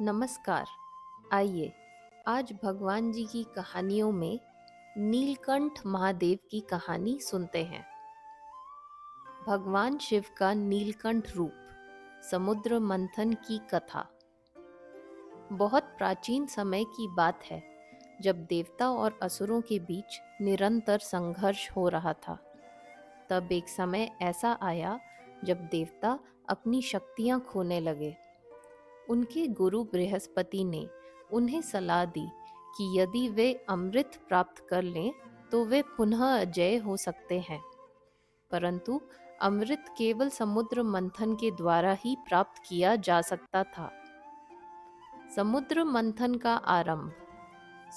नमस्कार। आइए आज भगवान जी की कहानियों में नीलकंठ महादेव की कहानी सुनते हैं। भगवान शिव का नीलकंठ रूप, समुद्र मंथन की कथा। बहुत प्राचीन समय की बात है, जब देवता और असुरों के बीच निरंतर संघर्ष हो रहा था। तब एक समय ऐसा आया जब देवता अपनी शक्तियां खोने लगे। उनके गुरु बृहस्पति ने उन्हें सलाह दी कि यदि वे अमृत प्राप्त कर लें तो वे पुनः अजय हो सकते हैं। परंतु अमृत केवल समुद्र मंथन के द्वारा ही प्राप्त किया जा सकता था। समुद्र मंथन का आरंभ।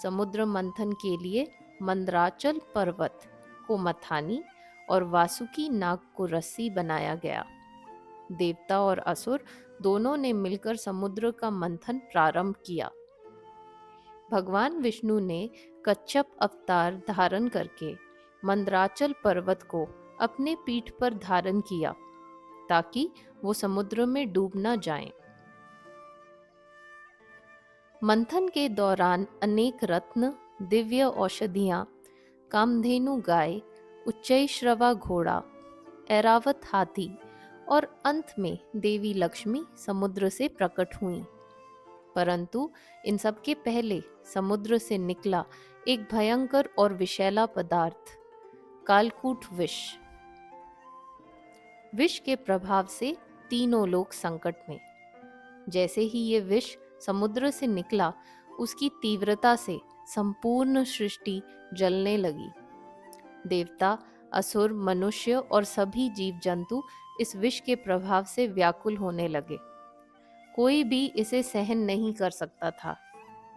समुद्र मंथन के लिए मंदराचल पर्वत को मथानी और वासुकी नाग को रस्सी बनाया गया। देवता और असुर दोनों ने मिलकर समुद्र का मंथन प्रारंभ किया। भगवान विष्णु ने कच्छप अवतार धारण करके मंदराचल पर्वत को अपने पीठ पर धारण किया ताकि वो समुद्र में डूब न जाएं। मंथन के दौरान अनेक रत्न, दिव्य औषधियां, कामधेनु गाय, उच्चैश्रवा घोड़ा, ऐरावत हाथी और अंत में देवी लक्ष्मी समुद्र से प्रकट हुईं। परंतु इन सब के पहले समुद्र से निकला एक भयंकर और विषैला पदार्थ, कालकूट विष। विष के प्रभाव से तीनों लोग संकट में। जैसे ही ये विष समुद्र से निकला, उसकी तीव्रता से संपूर्ण सृष्टि जलने लगी। देवता, असुर, मनुष्य और सभी जीव जंतु इस विष के प्रभाव से व्याकुल होने लगे। कोई भी इसे सहन नहीं कर सकता था।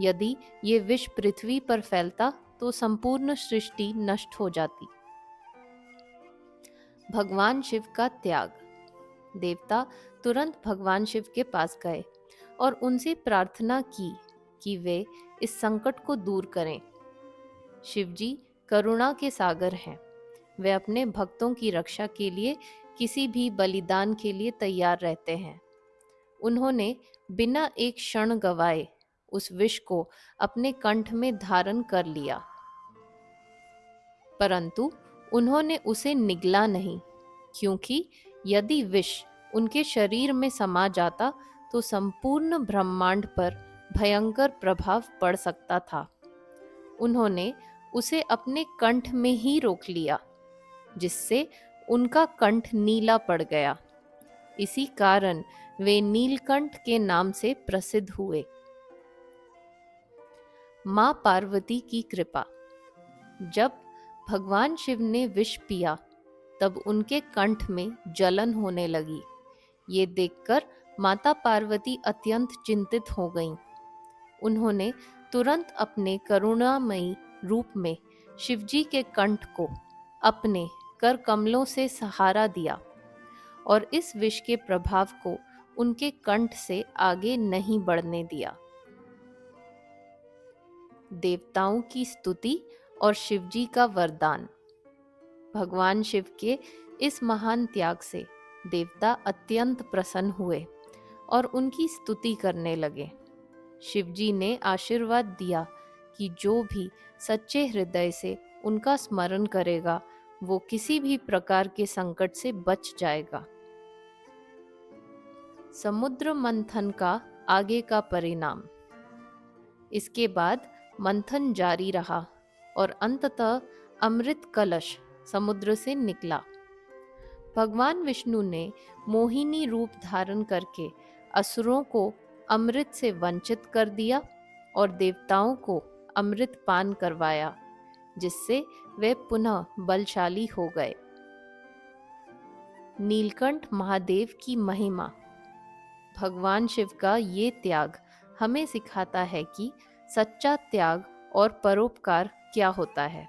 यदि ये विष पृथ्वी पर फैलता तो संपूर्ण सृष्टि नष्ट हो जाती। भगवान शिव का त्याग। देवता तुरंत भगवान शिव के पास गए और उनसे प्रार्थना की कि वे इस संकट को दूर करें। शिव जी करुणा के सागर हैं। वे अपने भक्तों की रक्षा के लिए किसी भी बलिदान के लिए तैयार रहते हैं। उन्होंने बिना एक क्षण गवाए उस विष को अपने कंठ में धारण कर लिया, परंतु उन्होंने उसे निगला नहीं, क्योंकि यदि विष उनके शरीर में समा जाता तो संपूर्ण ब्रह्मांड पर भयंकर प्रभाव पड़ सकता था। उन्होंने उसे अपने कंठ में ही रोक लिया, जिससे उनका कंठ नीला पड़ गया। इसी कारण वे नीलकंठ के नाम से प्रसिद्ध हुए। मां पार्वती की कृपा। जब भगवान शिव ने विष पिया, तब उनके कंठ में जलन होने लगी। ये देखकर माता पार्वती अत्यंत चिंतित हो गईं। उन्होंने तुरंत अपने करुणामयी रूप में शिवजी के कंठ को अपने कर कमलों से सहारा दिया और इस विष के प्रभाव को उनके कंठ से आगे नहीं बढ़ने दिया। देवताओं की स्तुति और शिवजी का वरदान। भगवान शिव के इस महान त्याग से देवता अत्यंत प्रसन्न हुए और उनकी स्तुति करने लगे। शिवजी ने आशीर्वाद दिया कि जो भी सच्चे हृदय से उनका स्मरण करेगा, वो किसी भी प्रकार के संकट से बच जाएगा। समुद्र मंथन का आगे का परिणाम। इसके बाद मंथन जारी रहा और अंततः अमृत कलश समुद्र से निकला। भगवान विष्णु ने मोहिनी रूप धारण करके असुरों को अमृत से वंचित कर दिया और देवताओं को अमृत पान करवाया, जिससे वे पुनः बलशाली हो गए। नीलकंठ महादेव की महिमा। भगवान शिव का ये त्याग हमें सिखाता है कि सच्चा त्याग और परोपकार क्या होता है।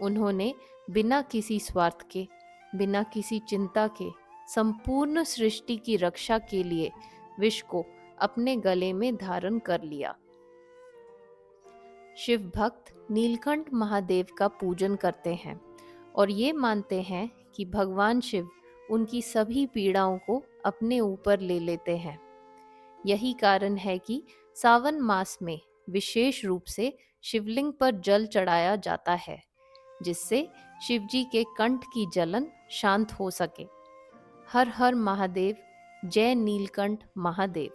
उन्होंने बिना किसी स्वार्थ के, बिना किसी चिंता के संपूर्ण सृष्टि की रक्षा के लिए विष को अपने गले में धारण कर लिया। शिव भक्त नीलकंठ महादेव का पूजन करते हैं और ये मानते हैं कि भगवान शिव उनकी सभी पीड़ाओं को अपने ऊपर ले लेते हैं। यही कारण है कि सावन मास में विशेष रूप से शिवलिंग पर जल चढ़ाया जाता है, जिससे शिवजी के कंठ की जलन शांत हो सके। हर हर महादेव। जय नीलकंठ महादेव।